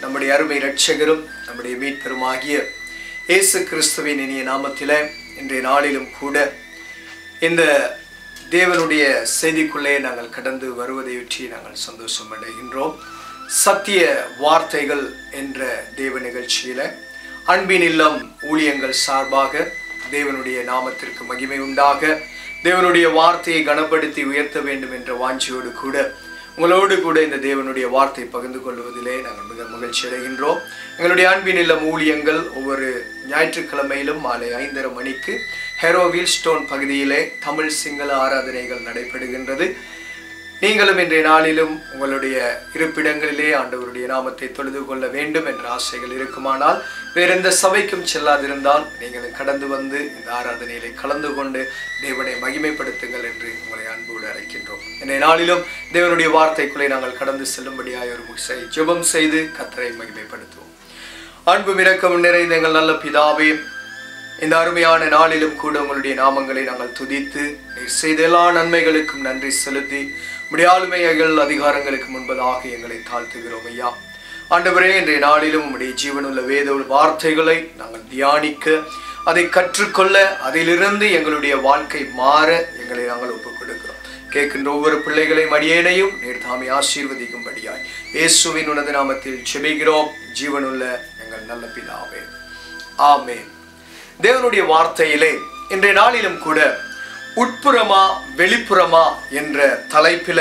நம்முடைய அருமை இரட்சகரும் நம்முடைய மீட்பெருமாகிய இயேசு கிறிஸ்துவின் இனிய நாமத்திலே இன்றைய நாளிலும் கூட இந்த தேவனுடைய செய்திக்குள்ளே நாங்கள் கடந்து வருவதையொற்றி நாங்கள் சந்தோஷம் அடைகின்றோம். சத்திய வார்த்தைகள் என்ற தேவ நிகழ்ச்சியில அன்பின் இல்லம் ஊழியங்கள் சார்பாக தேவனுடைய நாமத்திற்கு மகிமை உண்டாக தேவனுடைய வார்த்தையை கனப்படுத்தி உயர்த்த வேண்டும் என்ற வாஞ்சியோடு கூட உங்களோடு கூட இந்த தேவனுடைய வார்த்தை பகிர்ந்து கொள்வதிலே நாங்கள் மிக மகிழ்ச்சி அடைகின்றோம். எங்களுடைய அன்பின் இல்லம் ஊழியங்கள் ஒவ்வொரு ஞாயிற்றுக்கிழமையிலும் மாலை 5:30 மணிக்கு ஹெரோவில் ஸ்டோன் பகுதியிலே தமிழ் சிங்கள ஆராதனைகள் நடைபெறுகின்றது. நீங்களும் இன்றைய நாளிலும் உங்களுடைய இருப்பிடங்களிலே ஆண்டவருடைய நாமத்தை தொழுது கொள்ள வேண்டும் என்ற ஆசைகள் இருக்குமானால் வேற எந்த சபைக்கும் செல்லாதிருந்தால் நீங்களும் கடந்து வந்து இந்த ஆராதனையிலே கலந்து கொண்டு தேவனை மகிமைப்படுத்துங்கள் என்று உங்களை அன்போடு அழைக்கின்றோம். இன்றைய நாளிலும் தேவனுடைய வார்த்தைக்குள்ளே நாங்கள் கடந்து செல்லும்படியாய் ஒரு முறை ஜெபம் செய்து கர்த்தரை மகிமைப்படுத்துவோம். அன்பும் இரக்கமும் நிறைந்த எங்கள் நல்ல பிதாவே, இந்த அருமையான நாளிலும் கூட உங்களுடைய நாமங்களை நாங்கள் துதித்து நீர் செய்த எல்லா நன்மைகளுக்கும் நன்றி செலுத்தி உம்முடைய ஆளுமைகள் அதிகாரங்களுக்கு முன்பதாக எங்களை தாழ்த்துகிறோம் ஐயா. ஆண்டவரே, இன்றைய நாளிலும் உம்முடைய ஜீவனுள்ள வேத வார்த்தைகளை நாங்கள் தியானிக்க, அதை கற்றுக்கொள்ள, அதிலிருந்து எங்களுடைய வாழ்க்கை மாற எங்களை நாங்கள் ஒப்புக் கொடுக்கிறோம். கேட்கின்ற ஒவ்வொரு பிள்ளைகளையும் அடியேனையும் நீர் தாமே ஆசீர்வதிக்கும்படியாய் இயேசுவின் உன்னத நாமத்தில் ஜெபிக்கிறோம் ஜீவனுள்ள எங்கள் நல்ல பிதாவே, ஆமென். தேவனுடைய வார்த்தையிலே இன்றைய நாளிலும் கூட உட்புறமா வெளிப்புறமா என்ற தலைப்பில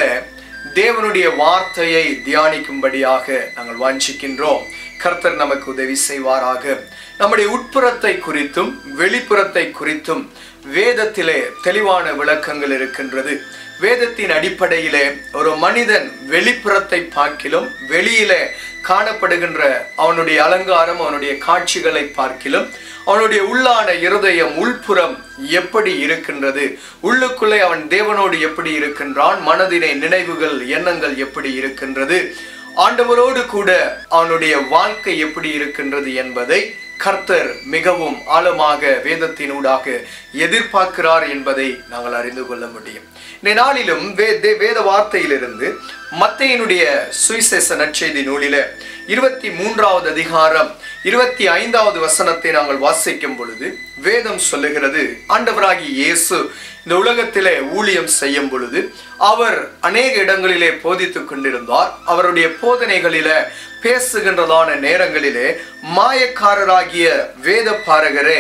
தேவனுடைய வார்த்தையை தியானிக்கும்படியாக நாங்கள் வாஞ்சிக்கின்றோம். கர்த்தர் நமக்கு உதவி செய்வாராக. நம்முடைய உட்புறத்தை குறித்தும் வெளிப்புறத்தை குறித்தும் வேதத்திலே தெளிவான விளக்கங்கள் இருக்கின்றது. வேதத்தின் அடிப்படையிலே ஒரு மனிதன் வெளிப்புறத்தை பார்க்கிலும் வெளியிலே காணப்படுகின்ற அவனுடைய அலங்காரம், அவனுடைய காட்சிகளை பார்க்கிலும் அவனுடைய உள்ளான இருதயம் உள்புறம் எப்படி இருக்கின்றது, உள்ளுக்குள்ளே அவன் தேவனோடு எப்படி இருக்கின்றான், மனதினை நினைவுகள் எண்ணங்கள் எப்படி இருக்கின்றது, ஆண்டவரோடு கூட அவனுடைய வாழ்க்கை எப்படி இருக்கின்றது என்பதை கர்த்தர் மிகவும் ஆழமாக வேதத்தினூடாக எதிர்பார்க்கிறார் என்பதை நாங்கள் அறிந்து கொள்ள முடியும். இந்த நாளிலும் வேத வார்த்தையிலிருந்து மத்தேயுனுடைய சுவிசேஷ நற்செய்தி நூலில 23வது அதிகாரம் 25வது வசனத்தை நாங்கள் வாசிக்கும் பொழுது வேதம் சொல்லுகிறது, ஆண்டவராகிய இயேசு இந்த உலகத்திலே ஊழியம் செய்யும் பொழுது அவர் அநேக இடங்களிலே போதித்துக் கொண்டிருந்தார். அவருடைய போதனைகளில பேசுகின்றதான நேரங்களிலே மாயக்காரராகிய வேத பாரகரே,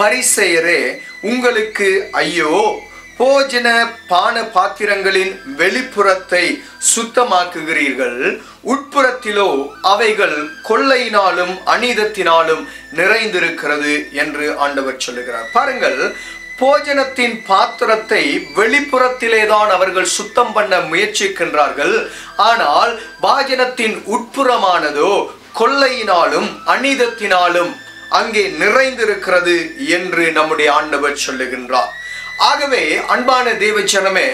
பரிசேயரே, உங்களுக்கு ஐயோ, போஜன பான பாத்திரங்களின் வெளிப்புறத்தை சுத்தமாக்குகிறீர்கள், உட்புறத்திலோ அவைகள் கொள்ளையினாலும் அநீதத்தினாலும் நிறைந்திருக்கிறது என்று ஆண்டவர் சொல்லுகிறார். பாருங்கள், போஜனத்தின் பாத்திரத்தை வெளிப்புறத்திலேதான் அவர்கள் சுத்தம் பண்ண முயற்சிக்கின்றார்கள். ஆனால் பாஜனத்தின் உட்புறமானதோ கொள்ளையினாலும் அநீதத்தினாலும் அங்கே நிறைந்திருக்கிறது என்று நம்முடைய ஆண்டவர் சொல்லுகின்றார். ஆகவே அன்பான தேவஜனமே,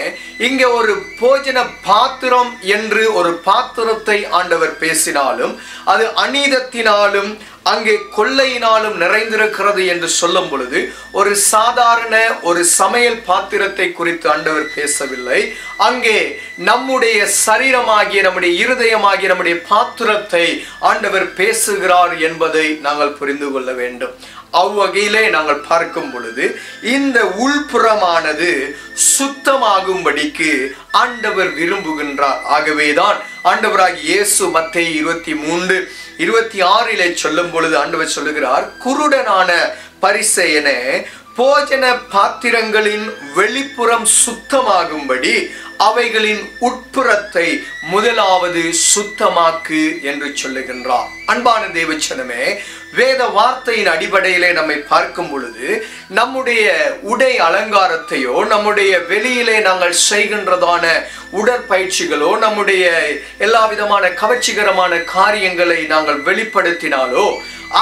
இங்கே ஒரு போஜன பாத்திரம் என்று ஒரு பாத்திரத்தை ஆண்டவர் பேசினாலும் அது அநீதத்தினாலும் அங்கே கொள்ளையினாலும் நிறைந்திருக்கிறது என்று சொல்லும் பொழுது ஒரு சாதாரண ஒரு சமையல் பாத்திரத்தை குறித்து ஆண்டவர் பேசவில்லை. அங்கே நம்முடைய சரீரமாகிய, நம்முடைய இருதயமாகிய, நம்முடைய பாத்திரத்தை ஆண்டவர் பேசுகிறார் என்பதை நாங்கள் புரிந்து கொள்ள வேண்டும். அவ்வகையிலே நாங்கள் பார்க்கும் பொழுது இந்த உள்புறமானது சுத்தமாகும்படிக்கு ஆண்டவர் விரும்புகின்றார். ஆகவேதான் ஆண்டவராகிய இயேசு மத்தேயு 23:26 சொல்லும் பொழுது ஆண்டவர் சொல்லுகிறார், குருடனான பரிசேயனே, போஜன பாத்திரங்களின் வெளிப்புறம் சுத்தமாகும்படி அவைகளின் உட்புறத்தை முதலாவது சுத்தமாக்கு என்று சொல்லுகின்றார். அன்பான தேவச்சனமே, வேத வார்த்தையின் அடிப்படையிலே நம்மை பார்க்கும் பொழுது நம்முடைய உடை அலங்காரத்தையோ, நம்முடைய வெளியிலே நாங்கள் செய்கின்றதான உடற்பயிற்சிகளோ, நம்முடைய எல்லா விதமான கவர்ச்சிகரமான காரியங்களை நாங்கள் வெளிப்படுத்தினாலோ,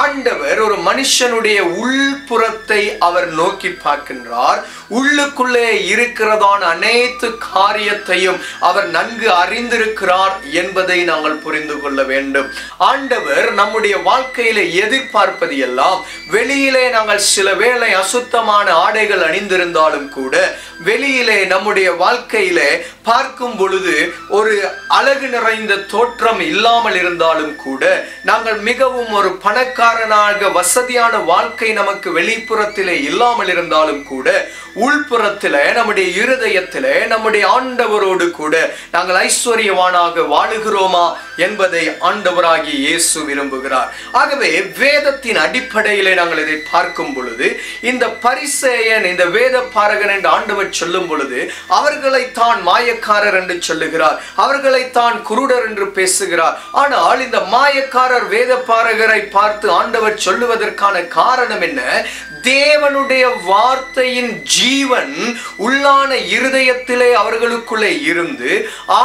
ஆண்டவர் ஒரு மனுஷனுடைய உள்புறத்தை அவர் நோக்கி பார்க்கின்றார். உள்ளுக்குள்ளே இருக்கிறதான அனைத்து காரியத்தையும் அவர் நன்கு அறிந்திருக்கிறார் என்பதை நாங்கள் புரிந்து கொள்ள வேண்டும். ஆண்டவர் நம்முடைய வாழ்க்கையிலே எதிர்பார்ப்பது எல்லாம், வெளியிலே நாங்கள் சில வேளை அசுத்தமான ஆடைகள் அணிந்திருந்தாலும் கூட, வெளியிலே நம்முடைய வாழ்க்கையிலே பார்க்கும் பொழுது ஒரு அழகு நிறைந்த தோற்றம் இல்லாமல் இருந்தாலும் கூட, நாங்கள் மிகவும் ஒரு பணக்காரனாக வசதியான வாழ்க்கை நமக்கு வெளிப்புறத்திலே இல்லாமல் இருந்தாலும் கூட, உள்புறத்திலே நம்முடைய இருதயத்திலே நம்முடைய ஆண்டவரோடு கூட நாங்கள் ஐஸ்வர்யவானாக வாழுகிறோமா என்பதை ஆண்டவராகிய இயேசு விரும்புகிறார். ஆகவே வேதத்தின் அடிப்படையிலே நாங்கள் இதை பார்க்கும் பொழுது, இந்த பரிசேயன், இந்த வேத பாரகன் என்று ஆண்டவர் சொல்லும் பொழுது, அவர்களை தான் மாயக்காரர் என்று சொல்லுகிறார், அவர்களை தான் குருடர் என்று பேசுகிறார். ஆனால் இந்த மாயக்காரர் வேத பாரகரை பார்த்து ஆண்டவர் சொல்லுவதற்கான காரணம் என்ன? தேவனுடைய வார்த்தையின் ஜீவன் உள்ளான இருதயத்திலே அவர்களுக்குள்ளே இருந்து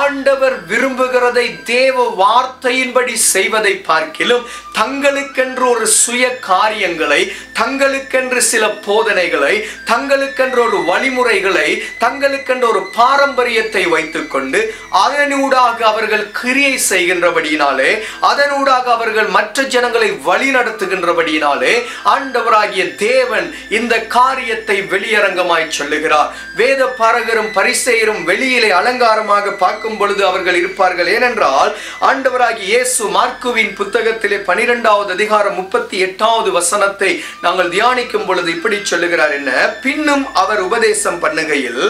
ஆண்டவர் விரும்புகிறதை தேவ வார்த்தையின்படி செய்வதை பார்க்கிலும் தங்களுக்கென்று ஒரு சுய காரியங்களை, தங்களுக்கென்று சில போதனைகளை, தங்களுக்கென்று ஒரு வழிமுறைகளை, தங்களுக்கென்று ஒரு பாரம்பரியத்தை வைத்துக்கொண்டு அதனூடாக அவர்கள் கிரியை செய்கின்றபடியினாலே, அதனூடாக அவர்கள் மற்ற ஜனங்களை வழி நடத்துகின்றபடியினாலே ஆண்டவராகிய தேவன் இந்த காரியத்தை வெளியரங்கமாய் சொல்லுகிறார். வேத பாரகரும் பரிசேயரும் வெளியிலே அலங்காரமாக பார்க்கும் பொழுது அவர்கள் இருப்பார்கள். ஏனென்றால் ஆண்டவராகிய இயேசு மார்க்குவின் புத்தகத்திலே 12வது அதிகாரம் 38வது வசனத்தை நாங்கள் தியானிக்கும் பொழுது இப்படி சொல்லுகிறார். என்ன? பின்னும் அவர் உபதேசம் பண்ணுகையில்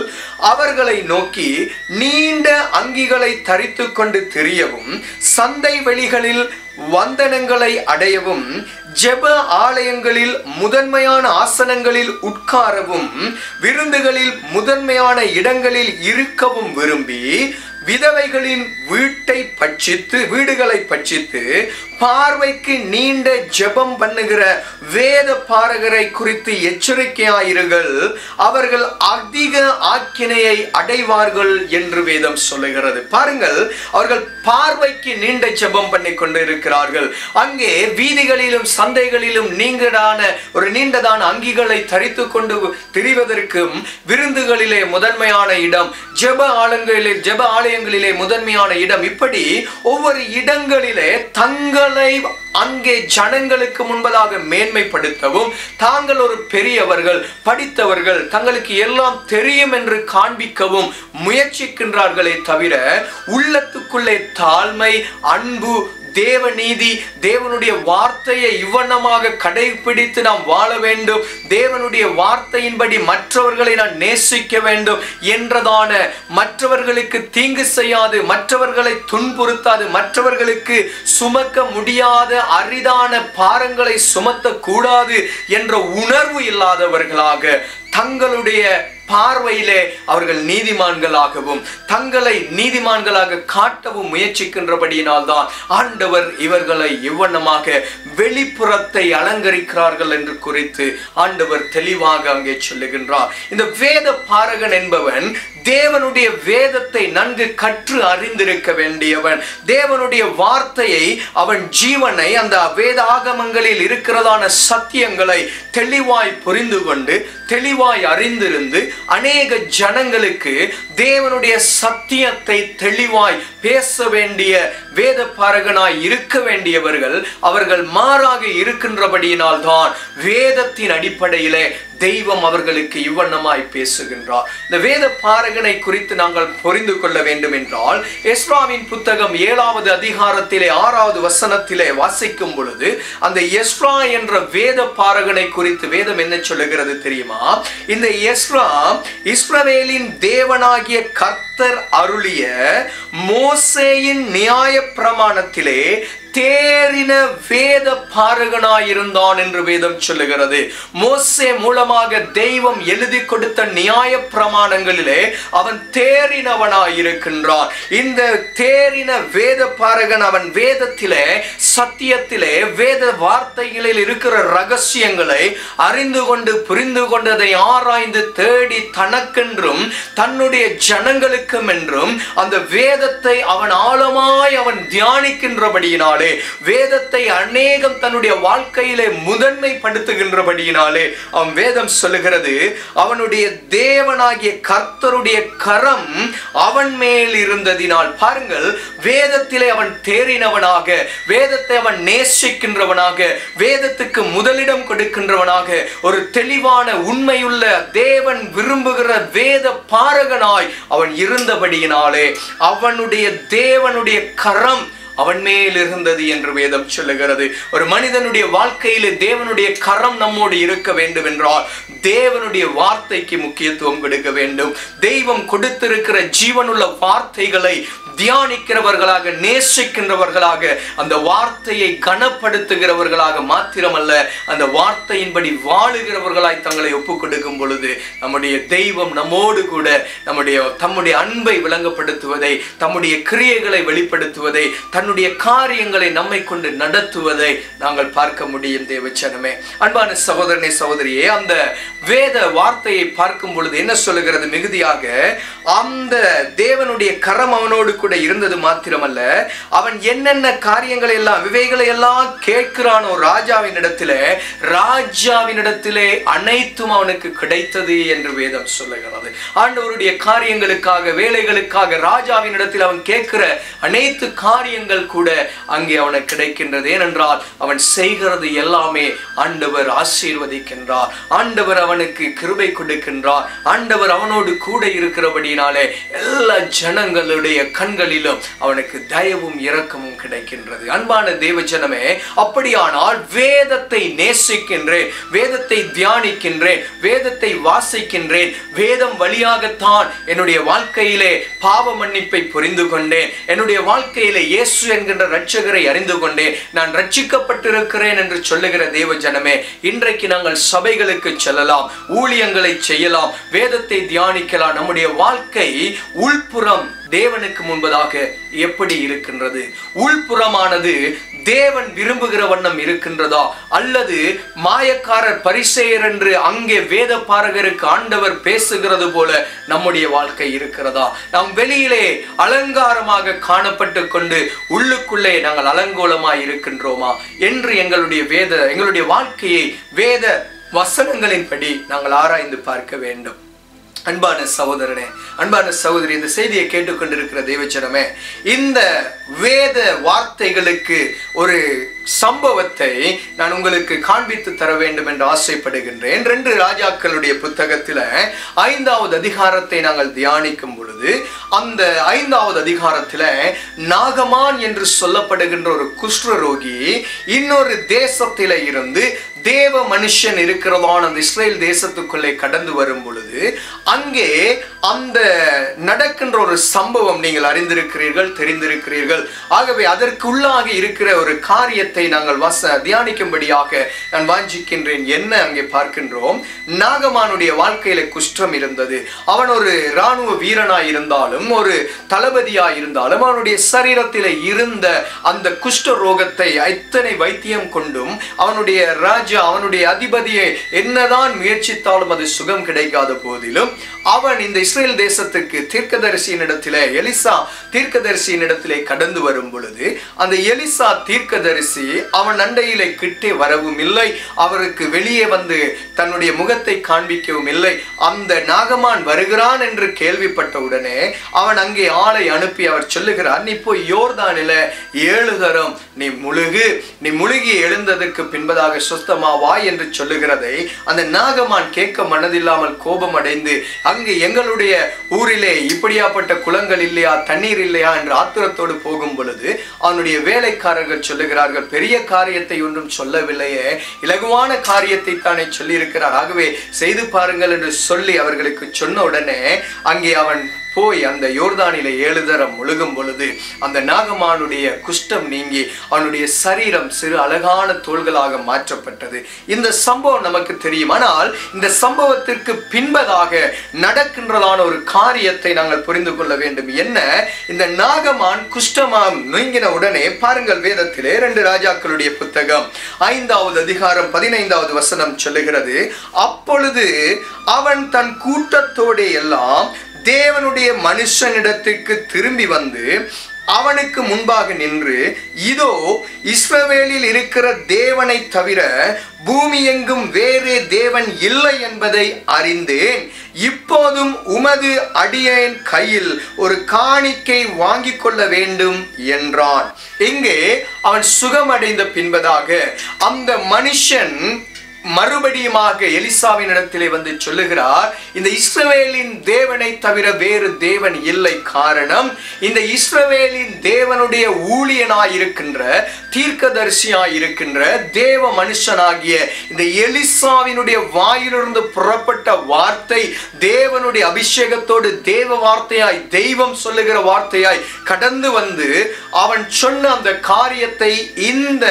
அவர்களை நோக்கி, நீண்ட அங்கிகளை தரித்து கொண்டு திரியவும், சந்தை வெளிகளில் வந்தனங்களை அடையவும், ஜெப ஆலயங்களில் முதன்மையான ஆசனங்களில் உட்காரவும், விருந்துகளில் முதன்மையான இடங்களில் இருக்கவும் விரும்பி, விதவைகளின் வீடுகளை பட்சித்து பார்வைக்கு நீண்ட ஜெபம் பண்ணுகிற வேத பாரகரை குறித்து எச்சரிக்கையாயிருங்கள், அவர்கள் அதிக ஆக்கினையை அடைவார்கள் என்று வேதம் சொல்லுகிறது. பாருங்கள், அவர்கள் பார்வைக்கு நீண்ட ஜெபம் பண்ணி கொண்டு இருக்கிறார்கள். அங்கே வீதிகளிலும் சந்தைகளிலும் ஒரு நீண்டதான அங்கிகளை தரித்து கொண்டு திரிவதற்கும், விருந்துகளிலே முதன்மையான இடம், ஜெப ஆலயங்களிலே முதன்மையான இடம், இப்படி ஒவ்வொரு இடங்களிலே தங்களை அங்கே ஜனங்களுக்கு முன்பதாக மேன்மைப்படுத்தவும், தாங்கள் ஒரு பெரியவர்கள், படித்தவர்கள், தங்களுக்கு எல்லாம் தெரியும் என்று காண்பிக்கவும் முயற்சிக்கின்றார்களே தவிர, உள்ளத்துக்குள்ளே தாழ்மை, அன்பு, தேவநீதி, தேவனுடைய வார்த்தையை இவ்வண்ணமாக கடைபிடித்து நாம் வாழ வேண்டும், தேவனுடைய வார்த்தையின்படி மற்றவர்களை நான் நேசிக்க வேண்டும் என்றதான, மற்றவர்களுக்கு தீங்கு செய்யாது, மற்றவர்களை துன்புறுத்தாது, மற்றவர்களுக்கு சுமக்க முடியாத அரிதான பாரங்களை சுமத்தக்கூடாது என்ற உணர்வு இல்லாதவர்களாக, தங்களுடைய பார்வையிலே அவர்கள் நீதிமான்களாகவும் தங்களை நீதிமான்களாக காட்டவும் முயற்சிக்கின்றபடியினால் தான் ஆண்டவர் இவர்களை இவ்வண்ணமாக வெளிப்புறத்தை அலங்கரிக்கிறார்கள் என்று குறித்து ஆண்டவர் தெளிவாக அங்கே சொல்லுகின்றார். இந்த வேத பாரகன் என்பவன் தேவனுடைய வேதத்தை நன்கு கற்று அறிந்திருக்க வேண்டியவன். தேவனுடைய வார்த்தையை, அவன் ஜீவனை, அந்த வேதாகமங்களில் இருக்கிறதான சத்தியங்களை தெளிவாய் புரிந்து கொண்டு, தெளிவாய் அறிந்திருந்து அநேக ஜனங்களுக்கு தேவனுடைய சத்தியத்தை தெளிவாய் பேச வேண்டிய வேத பாரகனாய் இருக்க வேண்டியவர்கள் அவர்கள் மாறாக இருக்கின்றபடியினால் தான் வேதத்தின் அடிப்படையிலே தெய்வம் அவர்களுக்கு இவ்வண்ணமாய் பேசுகின்றார். இந்த வேத பாரகனை குறித்து நாங்கள் புரிந்து கொள்ள வேண்டும் என்றால், எஸ்ராவின் புத்தகம் 7வது அதிகாரத்திலே 6வது வசனத்திலே வாசிக்கும் பொழுது, அந்த எஸ்ரா என்ற வேத பாரகனை குறித்து வேதம் என்ன சொல்லுகிறது தெரியுமா? இந்த எஸ்ரா இஸ்ரவேலின் தேவனாகிய கர்த்தர் அருளிய மோசேயின் நியாய பிரமாணத்திலே தேறின வேத பாரகனாயிருந்தான் என்று வேதம் சொல்லுகிறது. மோசே மூலமாக தெய்வம் எழுதி கொடுத்த நியாய பிரமாணங்களிலே அவன் தேறினவனாயிருக்கின்றான். இந்த தேறின வேத பாரகன் அவன் வேதத்திலே, சத்தியத்திலே, வேத வார்த்தைகளில் இருக்கிற ரகசியங்களை அறிந்து கொண்டு புரிந்து கொண்டதை ஆராய்ந்து தேடி தனக்கென்றும் தன்னுடைய ஜனங்களுக்கும் என்றும் அந்த வேதத்தை அவன் ஆழமாய் அவன் தியானிக்கின்றபடியினாலே, வேத வேதத்தை அநேகம் தன்னுடைய வாழ்க்கையிலே முதன்மைப்படுத்துகின்றபடியினாலே அவன் வேதம் சொல்லுகிறது, அவனுடைய தேவனாகிய கர்த்தருடைய கரம் அவன் மேல் இருந்ததினால். பாருங்கள், வேதத்திலே அவன் தேறினவனாக, வேதத்தை அவன் நேசிக்கின்றவனாக, வேதத்துக்கு முதலிடம் கொடுக்கின்றவனாக, ஒரு தெளிவான உண்மையுள்ள தேவன் விரும்புகிற வேத பாரகனாய் அவன் இருந்தபடியினாலே அவனுடைய தேவனுடைய கரம் அவன் மேல் இருந்தது என்று வேதம் சொல்லுகிறது. ஒரு மனிதனுடைய வாழ்க்கையிலே தேவனுடைய கரம் நம்மோடு இருக்க வேண்டும் என்றால் தேவனுடைய வார்த்தைக்கு முக்கியத்துவம் கொடுக்க வேண்டும். தெய்வம் கொடுத்திருக்கிற ஜீவனுள்ள வார்த்தைகளை தியானிக்கிறவர்களாக, நேசிக்கின்றவர்களாக, அந்த வார்த்தையை கனப்படுத்துகிறவர்களாக மாத்திரமல்ல, அந்த வார்த்தையின்படி வாழுகிறவர்களாய் தங்களை ஒப்புக் கொடுக்கும் பொழுது நம்முடைய தெய்வம் நம்மோடு கூட தம்முடைய அன்பை விளங்கப்படுத்துவதை, தம்முடைய கிரியைகளை வெளிப்படுத்துவதை, தன்னுடைய காரியங்களை நம்மை கொண்டு நடத்துவதை நாங்கள் பார்க்க முடியும். தேவச்சனமே, அன்பான சகோதரனே, சகோதரியே, அந்த வேத வார்த்தையை பார்க்கும் பொழுது என்ன சொல்லுகிறது? மிகுதியாக அந்த தேவனுடைய கரம் அவனோடு கூட இருந்தது மாத்திரமல்ல, அவன் என்னென்ன காரியங்களை எல்லாம் இவைகளை எல்லாம் கேட்கிறானோ ராஜாவினிடத்திலே அனைத்தும் அவனுக்கு கிடைத்தது என்று வேதம் சொல்லுகிறது. ஆண்டவருடைய காரியங்களுக்காக, வேலைகளுக்காக ராஜாவினிடத்தில் அவன் கேட்கிற அனைத்து காரியங்கள் கூட அங்கே அவனுக்கு கிடைக்கின்றது. ஏனென்றால் அவன் செய்கிறது எல்லாமே ஆண்டவர் ஆசீர்வதிக்கின்றார், ஆண்டவர் அவனுக்கு கிருபை கொடுக்கின்றார், ஆண்டவர் அவனோடு கூட இருக்கிறபடினாலே எல்லா ஜனங்களுடைய கண்களிலும் அவனுக்கு தயவும் இரக்கமும் கிடைக்கின்றது. அன்பான தேவஜனமே, அப்படியானால் வேதத்தை நேசிக்கின்றேன், வேதத்தை தியானிக்கின்றேன், வேதத்தை வாசிக்கின்றேன், வேதம் வழியாகத்தான் என்னுடைய வாழ்க்கையிலே பாவ மன்னிப்பை புரிந்து கொண்டேன், என்னுடைய வாழ்க்கையிலே இயேசு என்கின்ற இரட்சகரை அறிந்து கொண்டேன், நான் ரட்சிக்கப்பட்டிருக்கிறேன் என்று சொல்லுகிற தேவஜனமே, இன்றைக்கு நாங்கள் சபைகளுக்கு செல்லலாம், ஊழியங்களை செய்யலாம், வேதத்தை தியானிக்கலாம். நம்முடைய வாழ்க்கை உள்புறம் தேவனுக்கு முன்பதாக எப்படி இருக்கின்றது? உள்புறமானது தேவன் விரும்புகிற வண்ணம் இருக்கின்றதா, அல்லது மாயக்காரர் பரிசேயர் என்று அங்கே வேத பாரகருக்கு ஆண்டவர் பேசுகிறது போல நம்முடைய வாழ்க்கை இருக்கிறதா? நாம் வெளியிலே அலங்காரமாக காணப்பட்டு கொண்டு உள்ளுக்குள்ளே நாங்கள் அலங்கோலமாய் இருக்கின்றோமா என்று எங்களுடைய வாழ்க்கையை வேத வசனங்களின்படி நாங்கள் ஆராய்ந்து பார்க்க வேண்டும். அன்பான சகோதரனே, அன்பான சகோதரி, இந்த செய்தியை கேட்டுக்கொண்டிருக்கிற தேவச்சனமே, இந்த வேத வார்த்தைகளுக்கு ஒரு சம்பவத்தை நான் உங்களுக்கு காண்பித்து தர வேண்டும் என்று ஆசைப்படுகின்றேன். 2 ராஜாக்களுடைய புத்தகத்தில் 5வது அதிகாரத்தை நாங்கள் தியானிக்கும் பொழுது, அந்த 5வது அதிகாரத்தில் நாகமான் என்று சொல்லப்படுகின்ற ஒரு குஷ்டரோகி இன்னொரு தேசத்தில இருந்து தேவ மனுஷன் இருக்கிறதான அந்த இஸ்ரேல் தேசத்துக்குள்ளே கடந்து வரும் பொழுது அங்கே அந்த நடக்கின்ற ஒரு சம்பவம் நீங்கள் அறிந்திருக்கிறீர்கள், தெரிந்திருக்கிறீர்கள். ஆகவே அதற்குள்ளாக இருக்கிற ஒரு காரியத்தை நாங்கள் தியானிக்கும்படியாக நான் வாஞ்சிக்கின்றேன். என்ன அங்கே பார்க்கின்றோம்? நாகமானுடைய வாழ்க்கையில குஷ்டம் இருந்தது. அவன் ஒரு இராணுவ வீரனாய் இருந்தாலும், ஒரு தளபதியாய் இருந்தாலும், அவனுடைய சரீரத்தில இருந்த அந்த குஷ்ட ரோகத்தை எத்தனை வைத்தியம் கொண்டும் அவனுடைய ராஜா, அவனுடைய அதிபதியை என்னதான் முயற்சித்தாலும் அது சுகம் கிடைக்காத போதிலும் அவன் இந்த இஸ்ரேல் தேசத்துக்கு தீர்க்கதரிசியினிடத்திலே, எலிசா தீர்க்கதரிசியினிடத்திலே கடந்து வரும் பொழுது அந்த எலிசா தீர்க்கதரிசி அவன் அண்டையிலே கிட்டே வரவும் இல்லை, அவருக்கு வெளியே வந்து தன்னுடைய முகத்தை காண்பிக்கவும் இல்லை. அந்த நாகமான் வருகிறான் என்று கேள்விப்பட்ட உடனே அவன் அங்கே ஆளை அனுப்பி அவர் சொல்லுகிறார், நீ போய் யோர்தானில 7 தரம் நீ முழுகி எழுந்ததற்கு பின்பதாக சுத்தமாவா என்று சொல்லுகிறதை அந்த நாகமான் கேட்க மனதில்லாமல் கோபம் அடைந்து, அங்கு எங்களுடைய ஊரிலே இப்படியாப்பட்ட குளங்கள் இல்லையா, தண்ணீர் இல்லையா என்று ஆத்திரத்தோடு போகும் பொழுது அவனுடைய வேலைக்காரர்கள் சொல்லுகிறார்கள், பெரிய காரியத்தை ஒன்றும் சொல்லவில்லையே, இலகுவான காரியத்தை தானே சொல்லி இருக்கிறார், ஆகவே செய்து பாருங்கள் என்று சொல்லி அவர்களுக்கு சொன்ன உடனே அங்கே அவன் போய் அந்த யோர்தானிலே 7 தரம் முழுகும் பொழுது அந்த நாகமானுடைய குஷ்டம் நீங்கி அவனுடைய சரீரம் சிறு அழகான தோள்களாக மாற்றப்பட்டது. இந்த சம்பவம் நமக்கு தெரியும். ஆனால் இந்த சம்பவத்திற்கு பின்பதாக நடக்கின்றதான ஒரு காரியத்தை நாங்கள் புரிந்து கொள்ள வேண்டும். என்ன? இந்த நாகமான் குஷ்டமாம் நீங்கின உடனே பாருங்கள், வேதத்திலே 2 ராஜாக்களுடைய புத்தகம் 5வது அதிகாரம் 15வது வசனம் சொல்லுகிறது, அப்பொழுது அவன் தன் கூட்டத்தோடு எல்லாம் தேவனுடைய மனுஷனிடத்திற்கு திரும்பி வந்து அவனுக்கு முன்பாக நின்று, இதோ இஸ்ரவேலில் இருக்கிற தேவனை தவிர பூமி எங்கும் வேறே தேவன் இல்லை என்பதை அறிந்தேன். இப்போதும் உமது அடியேன் கையில் ஒரு காணிக்கை வாங்கிக் கொள்ள வேண்டும் என்றான். இங்கே அவன் சுகமடைந்த பின்பதாக அந்த மனுஷன் மறுபடியுமாக எலிசாவின் இடத்திலே வந்து சொல்லுகிறார், இந்த இஸ்ரவேலின் தேவனை தவிர வேறு தேவன் இல்லை. காரணம், இந்த இஸ்ரவேலின் தேவனுடைய ஊழியனாயிருக்கின்ற தீர்க்கதரிசியாயிருக்கின்ற தேவ மனுஷனாகிய இந்த எலிசாவினுடைய வாயிலிருந்து புறப்பட்ட வார்த்தை தேவனுடைய அபிஷேகத்தோடு தேவ வார்த்தையாய், தெய்வம் சொல்லுகிற வார்த்தையாய் கடந்து வந்து அவன் சொன்ன அந்த காரியத்தை இந்த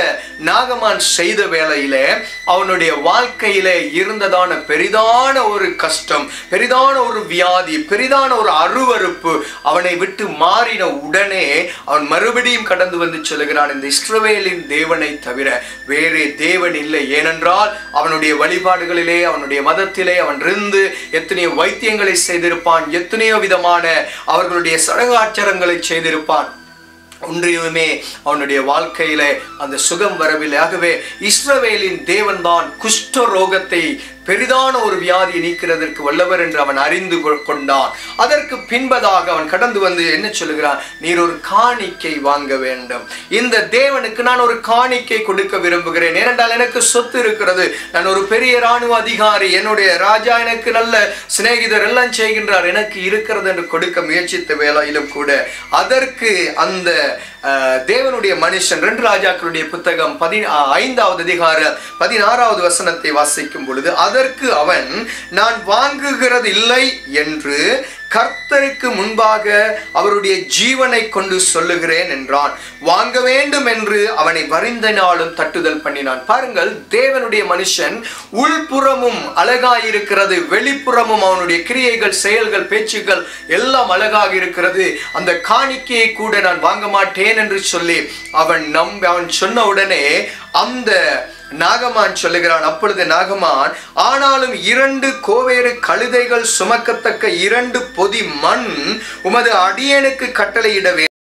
நாகமான் செய்த வேளையிலே அவனுடைய வாழ்க்கையிலே இருந்ததான பெரிதான ஒரு கஷ்டம், பெரிதான ஒரு வியாதி, பெரிதான ஒரு அருவருப்பு அவனை விட்டு மாறின உடனே அவன் மறுபடியும் கடந்து வந்து சொல்லுகிறான், இந்த இஸ்ரவேலின் தேவனை தவிர வேறே தேவன் இல்லை. ஏனென்றால் அவனுடைய வழிபாடுகளிலே, அவனுடைய மதத்திலே அவன் இருந்து எத்தனையோ வைத்தியங்களை செய்திருப்பான், எத்தனையோ விதமான அவர்களுடைய சடங்காச்சாரங்களை செய்திருப்பான். ஒன்றியுமே அவனுடைய வாழ்க்கையில அந்த சுகம் வரவில்லை. ஆகவே இஸ்ரவேலின் தேவன் தான் குஷ்ட ரோகத்தை, பெரிதான ஒரு வியாதியை நீக்கிறதற்கு வல்லவர் என்று அவன் அறிந்து கொண்டான். அதற்கு பின்பதாக அவன் கடந்து வந்து என்ன சொல்லுகிறான், நீர் ஒரு காணிக்கை வாங்க வேண்டும். இந்த தேவனுக்கு நான் ஒரு காணிக்கை கொடுக்க விரும்புகிறேன். ஏனென்றால் எனக்கு சொத்து இருக்கிறது, நான் ஒரு பெரிய இராணுவ அதிகாரி, என்னுடைய ராஜா எனக்கு நல்ல சிநேகிதர் எல்லாம் செய்கின்றார், எனக்கு இருக்கிறது என்று கொடுக்க முயற்சித்த வேளையிலும் கூட அதற்கு அந்த தேவனுடைய மனுஷன் 2 ராஜாக்களுடைய புத்தகம் 5வது அதிகாரம் 16வது வசனத்தை வாசிக்கும் பொழுது, அதற்கு அவன், நான் வாங்குகிறது இல்லை என்று கர்த்தருக்கு முன்பாக அவருடைய ஜீவனை கொண்டு சொல்லுகிறேன் என்றான். வாங்க வேண்டும் என்று அவனை வரிந்தனாலும் தட்டுதல் பண்ணினான். பாருங்கள், தேவனுடைய மனுஷன் உள்புறமும் அழகாயிருக்கிறது, வெளிப்புறமும் அவனுடைய கிரியைகள், செயல்கள், பேச்சுகள் எல்லாம் அழகாக இருக்கிறது. அந்த காணிக்கையை கூட நான் வாங்க மாட்டேன் என்று சொல்லி அவன் சொன்ன உடனே அந்த நாகமான் சொல்லுகிறான். அப்பொழுது நாகமான், ஆனாலும் 2 கோவேறு கழுதைகள் சுமக்கத்தக்க 2 பொதி மண் உமது அடியனுக்கு கட்டளையிட